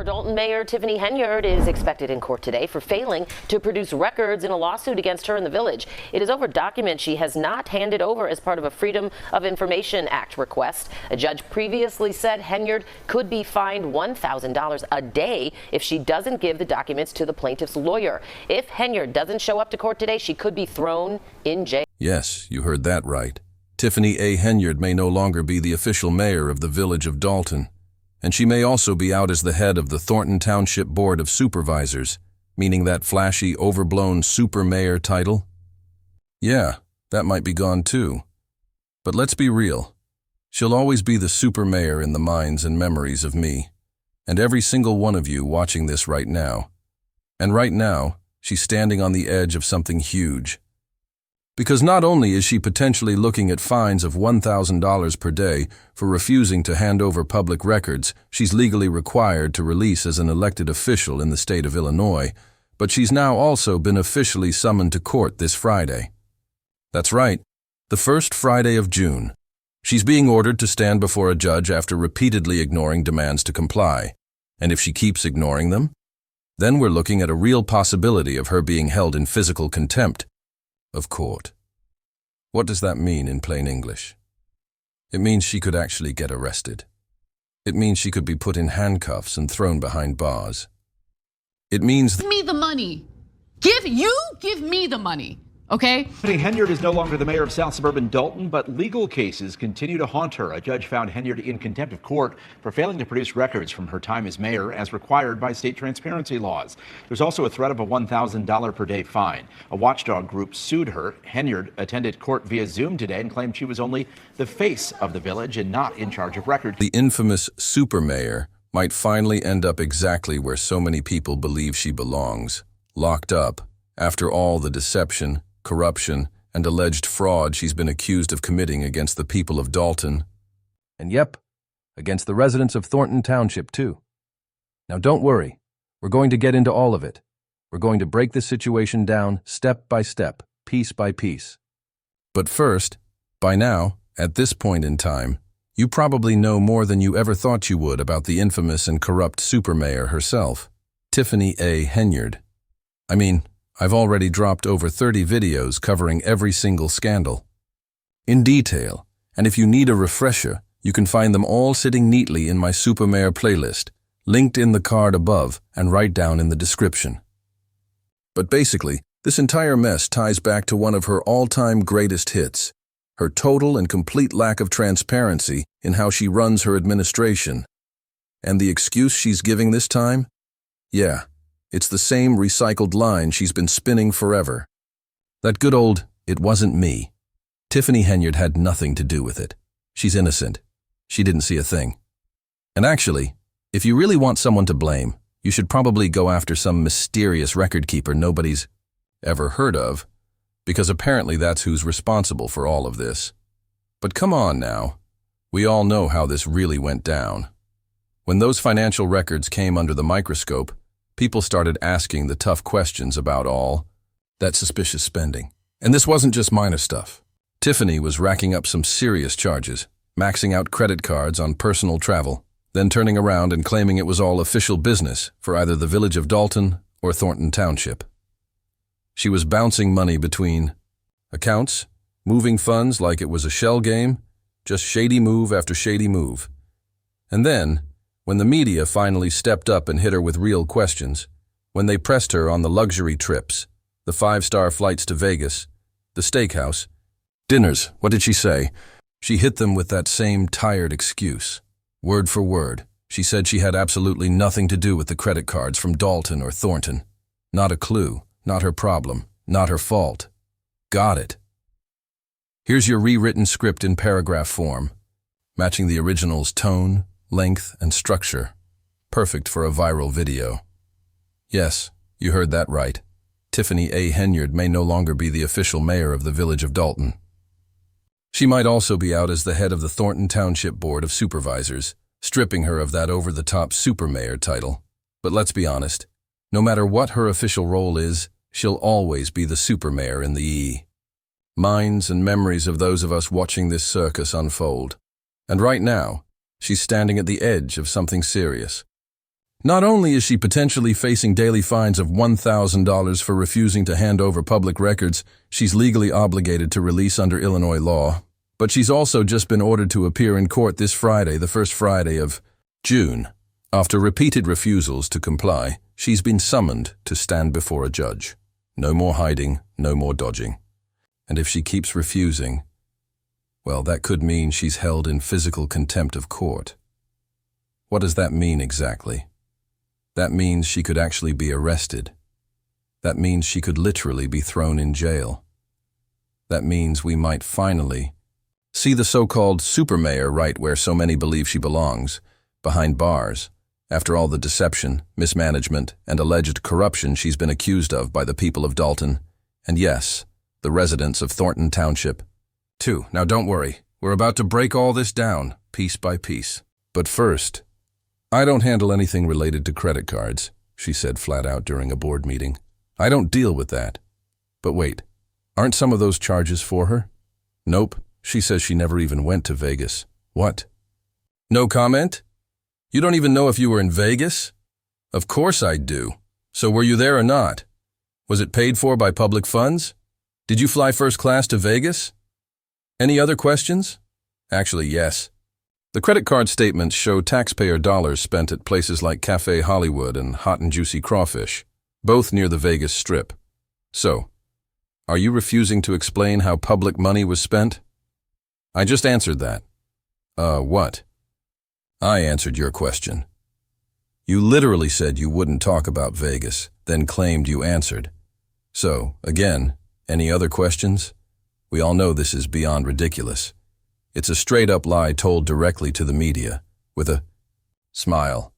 Dalton Mayor Tiffany Henyard is expected in court today for failing to produce records in a lawsuit against her in the village. It is over documents she has not handed over as part of a Freedom of Information Act request. A judge previously said Henyard could be fined $1,000 a day if she doesn't give the documents to the plaintiff's lawyer. If Henyard doesn't show up to court today, she could be thrown in jail. Yes, you heard that right. Tiffany A. Henyard may no longer be the official mayor of the village of Dalton. And she may also be out as the head of the Thornton Township Board of Supervisors, meaning that flashy, overblown super mayor title. Yeah, that might be gone too. But let's be real. She'll always be the super mayor in the minds and memories of me, and every single one of you watching this right now. And right now, she's standing on the edge of something huge. Because not only is she potentially looking at fines of $1,000 per day for refusing to hand over public records she's legally required to release as an elected official in the state of Illinois, but she's now also been officially summoned to court this Friday. That's right, the first Friday of June. She's being ordered to stand before a judge after repeatedly ignoring demands to comply. And if she keeps ignoring them, then we're looking at a real possibility of her being held in physical contempt of court. What does that mean in plain English? It means she could actually get arrested. It means she could be put in handcuffs and thrown behind bars. It means Give me the money. Give me the money. Okay? Tiffany Henyard is no longer the mayor of South Suburban Dalton, but legal cases continue to haunt her. A judge found Henyard in contempt of court for failing to produce records from her time as mayor as required by state transparency laws. There's also a threat of a $1,000 per day fine. A watchdog group sued her. Henyard attended court via Zoom today and claimed she was only the face of the village and not in charge of records. The infamous super mayor might finally end up exactly where so many people believe she belongs, locked up, after all the deception, corruption, and alleged fraud she's been accused of committing against the people of Dalton. And yep, against the residents of Thornton Township too. Now don't worry, we're going to get into all of it. We're going to break this situation down step by step, piece by piece. But first, by now, at this point in time, you probably know more than you ever thought you would about the infamous and corrupt supermayor herself, Tiffany A. Henyard. I mean, I've already dropped over 30 videos covering every single scandal in detail, and if you need a refresher, you can find them all sitting neatly in my Super Mayor playlist, linked in the card above and right down in the description. But basically, this entire mess ties back to one of her all-time greatest hits, her total and complete lack of transparency in how she runs her administration. And the excuse she's giving this time? Yeah. It's the same recycled line she's been spinning forever. That good old, "it wasn't me." Tiffany Henyard had nothing to do with it. She's innocent. She didn't see a thing. And actually, if you really want someone to blame, you should probably go after some mysterious record keeper nobody's ever heard of, because apparently that's who's responsible for all of this. But come on now. We all know how this really went down. When those financial records came under the microscope, people started asking the tough questions about all that suspicious spending. And this wasn't just minor stuff. Tiffany was racking up some serious charges, maxing out credit cards on personal travel, then turning around and claiming it was all official business for either the village of Dalton or Thornton Township. She was bouncing money between accounts, moving funds like it was a shell game, just shady move after shady move. And then, when the media finally stepped up and hit her with real questions, when they pressed her on the luxury trips, the 5-star flights to Vegas, the steakhouse, dinners, what did she say? She hit them with that same tired excuse. Word for word, she said she had absolutely nothing to do with the credit cards from Dalton or Thornton. Not a clue, not her problem, not her fault. Got it. Here's your rewritten script in paragraph form, matching the original's tone, length, and structure. Perfect for a viral video. Yes, you heard that right. Tiffany A. Henyard may no longer be the official mayor of the village of Dalton. She might also be out as the head of the Thornton Township Board of Supervisors, stripping her of that over-the-top super mayor title. But let's be honest, no matter what her official role is, she'll always be the super mayor in the minds and memories of those of us watching this circus unfold. And right now, she's standing at the edge of something serious. Not only is she potentially facing daily fines of $1,000 for refusing to hand over public records she's legally obligated to release under Illinois law, but she's also just been ordered to appear in court this Friday, the first Friday of June. After repeated refusals to comply, she's been summoned to stand before a judge. No more hiding, no more dodging. And if she keeps refusing, well, that could mean she's held in physical contempt of court. What does that mean exactly? That means she could actually be arrested. That means she could literally be thrown in jail. That means we might finally see the so-called supermayor right where so many believe she belongs, behind bars, after all the deception, mismanagement, and alleged corruption she's been accused of by the people of Dalton, and yes, the residents of Thornton Township, too. Now don't worry, we're about to break all this down, piece by piece. But first, I don't handle anything related to credit cards, she said flat out during a board meeting. I don't deal with that. But wait, aren't some of those charges for her? Nope, she says she never even went to Vegas. What? No comment? You don't even know if you were in Vegas? Of course I do. So were you there or not? Was it paid for by public funds? Did you fly first class to Vegas? Any other questions? Actually, yes. The credit card statements show taxpayer dollars spent at places like Cafe Hollywood and Hot and Juicy Crawfish, both near the Vegas Strip. So, are you refusing to explain how public money was spent? I just answered that. What? I answered your question. You literally said you wouldn't talk about Vegas, then claimed you answered. So, again, any other questions? We all know this is beyond ridiculous. It's a straight-up lie told directly to the media, with a smile.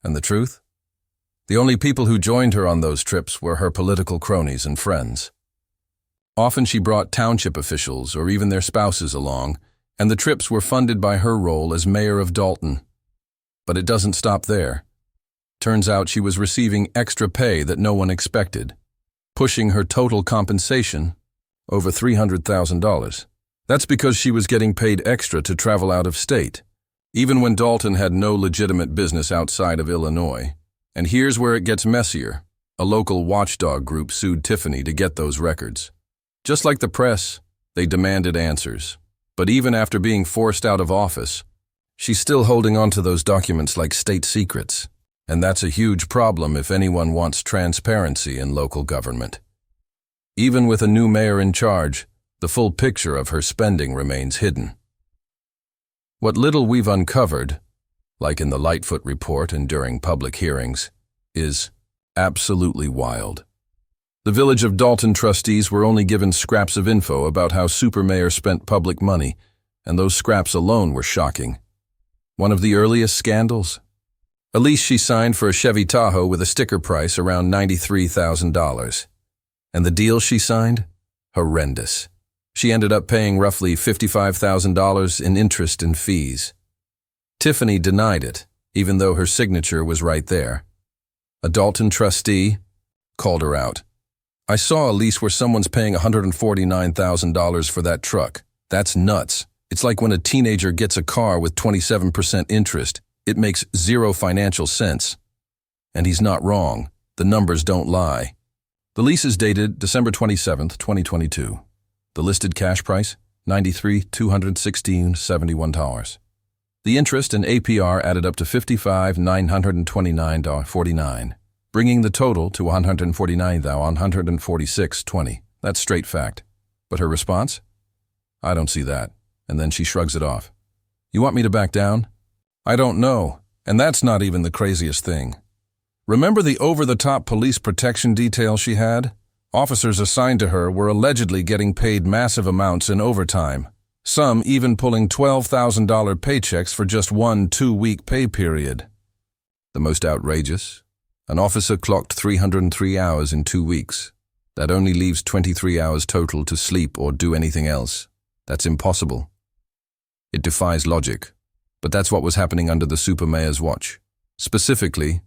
And the truth? The only people who joined her on those trips were her political cronies and friends. Often she brought township officials or even their spouses along, and the trips were funded by her role as mayor of Dalton. But it doesn't stop there. Turns out she was receiving extra pay that no one expected, pushing her total compensation over $300,000. That's because she was getting paid extra to travel out of state, even when Dalton had no legitimate business outside of Illinois. And here's where it gets messier. A local watchdog group sued Tiffany to get those records. Just like the press, they demanded answers. But even after being forced out of office, she's still holding on to those documents like state secrets. And that's a huge problem if anyone wants transparency in local government. Even with a new mayor in charge, the full picture of her spending remains hidden. What little we've uncovered, like in the Lightfoot report and during public hearings, is absolutely wild. The Village of Dalton trustees were only given scraps of info about how Supermayor spent public money, and those scraps alone were shocking. One of the earliest scandals? A lease she signed for a Chevy Tahoe with a sticker price around $93,000. And the deal she signed? Horrendous. She ended up paying roughly $55,000 in interest and fees. Tiffany denied it, even though her signature was right there. A Dalton trustee called her out. I saw a lease where someone's paying $149,000 for that truck. That's nuts. It's like when a teenager gets a car with 27% interest. It makes zero financial sense. And he's not wrong. The numbers don't lie. The lease is dated December 27, 2022. The listed cash price, $93,216.71. The interest and APR added up to $55,929.49, bringing the total to $149,146.20. That's straight fact. But her response? I don't see that. And then she shrugs it off. You want me to back down? I don't know. And that's not even the craziest thing. Remember the over-the-top police protection detail she had? Officers assigned to her were allegedly getting paid massive amounts in overtime, some even pulling $12,000 paychecks for just 1 2-week pay period. The most outrageous? An officer clocked 303 hours in 2 weeks. That only leaves 23 hours total to sleep or do anything else. That's impossible. It defies logic. But that's what was happening under the Supermayor's watch. Specifically,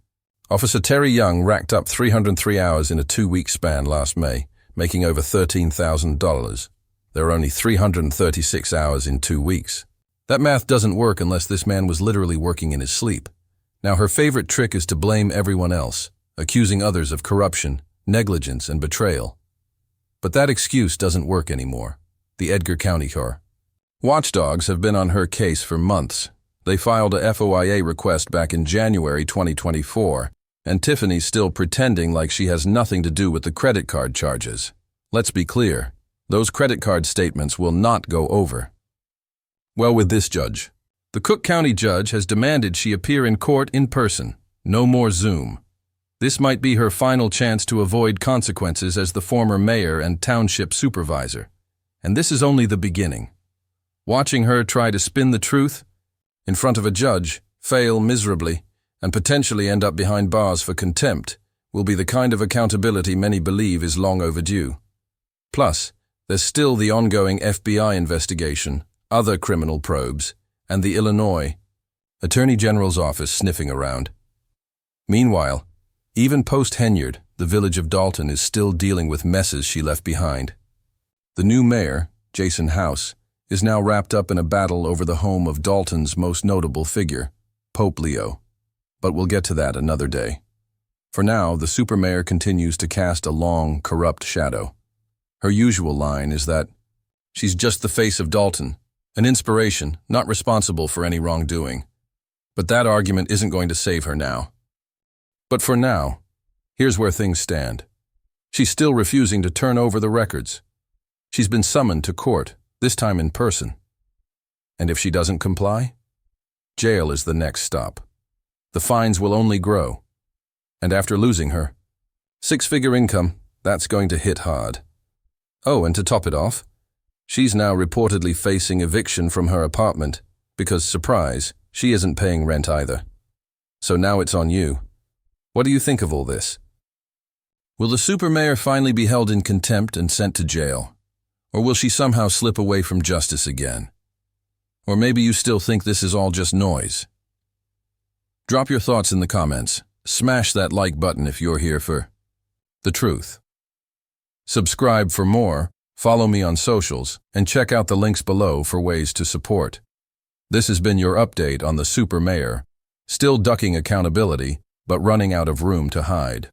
Officer Terry Young racked up 303 hours in a 2-week span last May, making over $13,000. There are only 336 hours in 2 weeks. That math doesn't work unless this man was literally working in his sleep. Now her favorite trick is to blame everyone else, accusing others of corruption, negligence, and betrayal. But that excuse doesn't work anymore. The Edgar County Car. Watchdogs have been on her case for months. They filed a FOIA request back in January 2024, and Tiffany's still pretending like she has nothing to do with the credit card charges. Let's be clear, those credit card statements will not go over. Well, with this judge. The Cook County judge has demanded she appear in court in person, no more Zoom. This might be her final chance to avoid consequences as the former mayor and township supervisor. And this is only the beginning. Watching her try to spin the truth in front of a judge, fail miserably, and potentially end up behind bars for contempt will be the kind of accountability many believe is long overdue. Plus, there's still the ongoing FBI investigation, other criminal probes, and the Illinois Attorney General's office sniffing around. Meanwhile, even post-Henyard, the village of Dalton is still dealing with messes she left behind. The new mayor, Jason House, is now wrapped up in a battle over the home of Dalton's most notable figure, Pope Leo. But we'll get to that another day. For now, the supermayor continues to cast a long, corrupt shadow. Her usual line is that she's just the face of Dalton, an inspiration, not responsible for any wrongdoing. But that argument isn't going to save her now. But for now, here's where things stand. She's still refusing to turn over the records. She's been summoned to court, this time in person. And if she doesn't comply, jail is the next stop. The fines will only grow. And after losing her, six-figure income, that's going to hit hard. Oh, and to top it off, she's now reportedly facing eviction from her apartment because, surprise, she isn't paying rent either. So now it's on you. What do you think of all this? Will the supermayor finally be held in contempt and sent to jail? Or will she somehow slip away from justice again? Or maybe you still think this is all just noise? Drop your thoughts in the comments. Smash that like button if you're here for the truth. Subscribe for more, follow me on socials, and check out the links below for ways to support. This has been your update on the super mayor, still ducking accountability, but running out of room to hide.